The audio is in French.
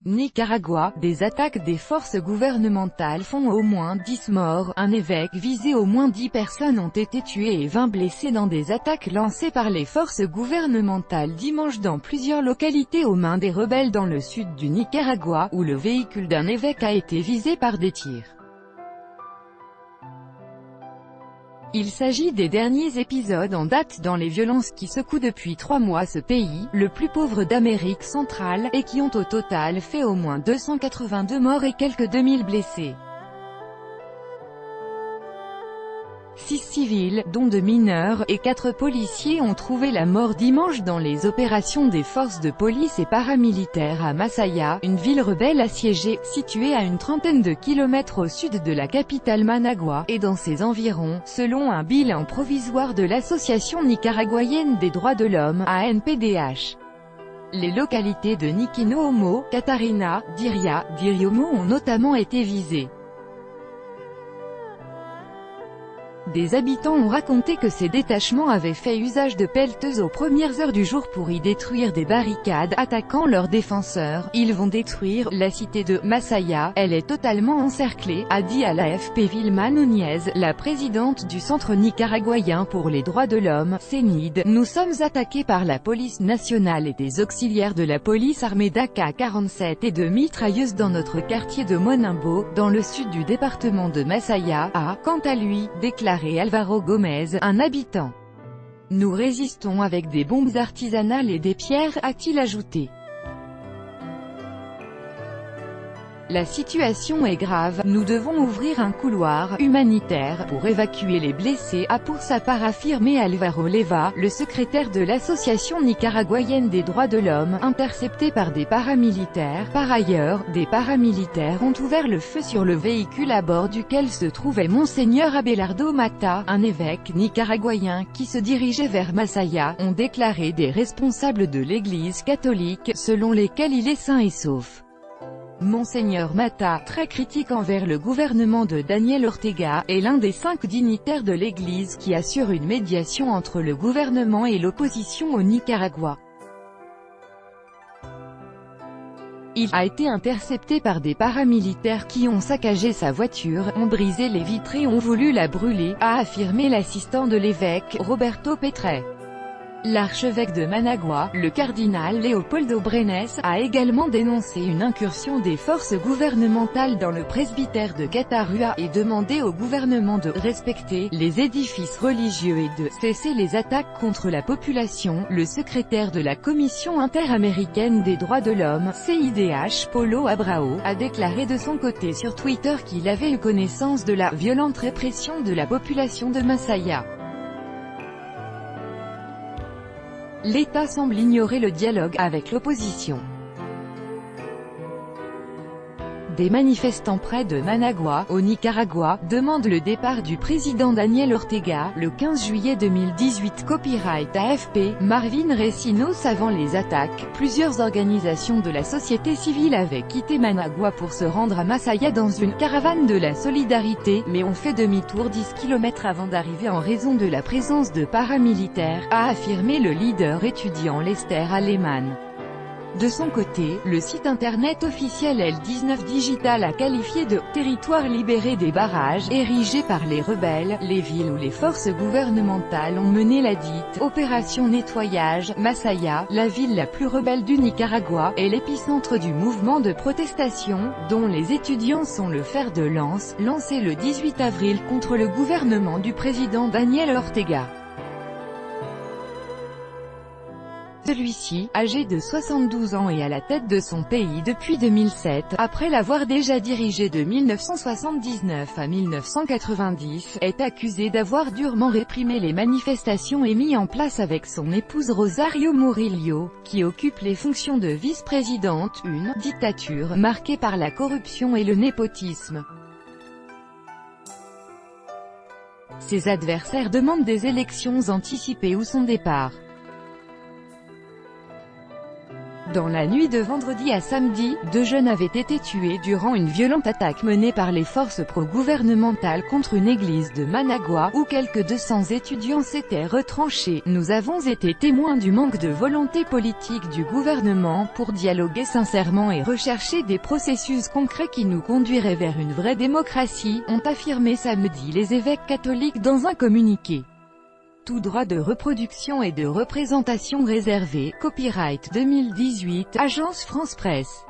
Nicaragua, des attaques des forces gouvernementales font au moins 10 morts, un évêque visé, au moins 10 personnes ont été tuées et 20 blessées dans des attaques lancées par les forces gouvernementales dimanche dans plusieurs localités aux mains des rebelles dans le sud du Nicaragua, où le véhicule d'un évêque a été visé par des tirs. Il s'agit des derniers épisodes en date dans les violences qui secouent depuis 3 mois ce pays, le plus pauvre d'Amérique centrale, et qui ont au total fait au moins 282 morts et quelques 2000 blessés. 6 civils, dont 2 mineurs, et 4 policiers ont trouvé la mort dimanche dans les opérations des forces de police et paramilitaires à Masaya, une ville rebelle assiégée, située à une trentaine de kilomètres au sud de la capitale Managua, et dans ses environs, selon un bilan provisoire de l'Association nicaraguayenne des droits de l'homme, ANPDH. Les localités de Niquino-Homo, Catarina, Diria, Diriomo ont notamment été visées. Des habitants ont raconté que ces détachements avaient fait usage de pelleteuses aux premières heures du jour pour y détruire des barricades, attaquant leurs défenseurs. Ils vont détruire la cité de Masaya, elle est totalement encerclée, a dit à l'AFP Vilma Núñez, la présidente du Centre nicaraguayen pour les droits de l'homme, CENID. Nous sommes attaqués par la police nationale et des auxiliaires de la police armée d'AK-47 et de mitrailleuses dans notre quartier de Monimbo, dans le sud du département de Masaya, a, quant à lui, déclaré Alvaro Gomez, un habitant. Nous résistons avec des bombes artisanales et des pierres, a-t-il ajouté. La situation est grave, nous devons ouvrir un couloir humanitaire pour évacuer les blessés, a pour sa part affirmé Alvaro Leva, le secrétaire de l'Association nicaraguayenne des droits de l'homme, intercepté par des paramilitaires. Par ailleurs, des paramilitaires ont ouvert le feu sur le véhicule à bord duquel se trouvait Monseigneur Abelardo Mata, un évêque nicaraguayen qui se dirigeait vers Masaya, ont déclaré des responsables de l'Église catholique, selon lesquels il est sain et sauf. Monseigneur Mata, très critique envers le gouvernement de Daniel Ortega, est l'un des 5 dignitaires de l'Église qui assure une médiation entre le gouvernement et l'opposition au Nicaragua. Il a été intercepté par des paramilitaires qui ont saccagé sa voiture, ont brisé les vitres et ont voulu la brûler, a affirmé l'assistant de l'évêque, Roberto Petre. L'archevêque de Managua, le cardinal Leopoldo Brenes, a également dénoncé une incursion des forces gouvernementales dans le presbytère de Catarua et demandé au gouvernement de respecter les édifices religieux et de cesser les attaques contre la population. Le secrétaire de la Commission interaméricaine des droits de l'homme, CIDH, Paulo Abrao, a déclaré de son côté sur Twitter qu'il avait eu connaissance de la violente répression de la population de Masaya. L'État semble ignorer le dialogue avec l'opposition. Des manifestants près de Managua, au Nicaragua, demandent le départ du président Daniel Ortega. Le 15 juillet 2018, Copyright AFP, Marvin Recinos. Avant les attaques, plusieurs organisations de la société civile avaient quitté Managua pour se rendre à Masaya dans une caravane de la solidarité, mais ont fait demi-tour 10 km avant d'arriver en raison de la présence de paramilitaires, a affirmé le leader étudiant Lester Aleman. De son côté, le site internet officiel L19 Digital a qualifié de « territoire libéré des barrages » érigés par les rebelles, les villes où les forces gouvernementales ont mené la dite « opération nettoyage ». Masaya, la ville la plus rebelle du Nicaragua, est l'épicentre du mouvement de protestation, dont les étudiants sont le fer de lance, lancé le 18 avril contre le gouvernement du président Daniel Ortega. Celui-ci, âgé de 72 ans et à la tête de son pays depuis 2007, après l'avoir déjà dirigé de 1979 à 1990, est accusé d'avoir durement réprimé les manifestations et mis en place avec son épouse Rosario Murillo, qui occupe les fonctions de vice-présidente, une dictature marquée par la corruption et le népotisme. Ses adversaires demandent des élections anticipées ou son départ. Dans la nuit de vendredi à samedi, 2 jeunes avaient été tués durant une violente attaque menée par les forces pro-gouvernementales contre une église de Managua, où quelques 200 étudiants s'étaient retranchés. Nous avons été témoins du manque de volonté politique du gouvernement pour dialoguer sincèrement et rechercher des processus concrets qui nous conduiraient vers une vraie démocratie, ont affirmé samedi les évêques catholiques dans un communiqué. Tout droit de reproduction et de représentation réservé, copyright 2018, Agence France Presse.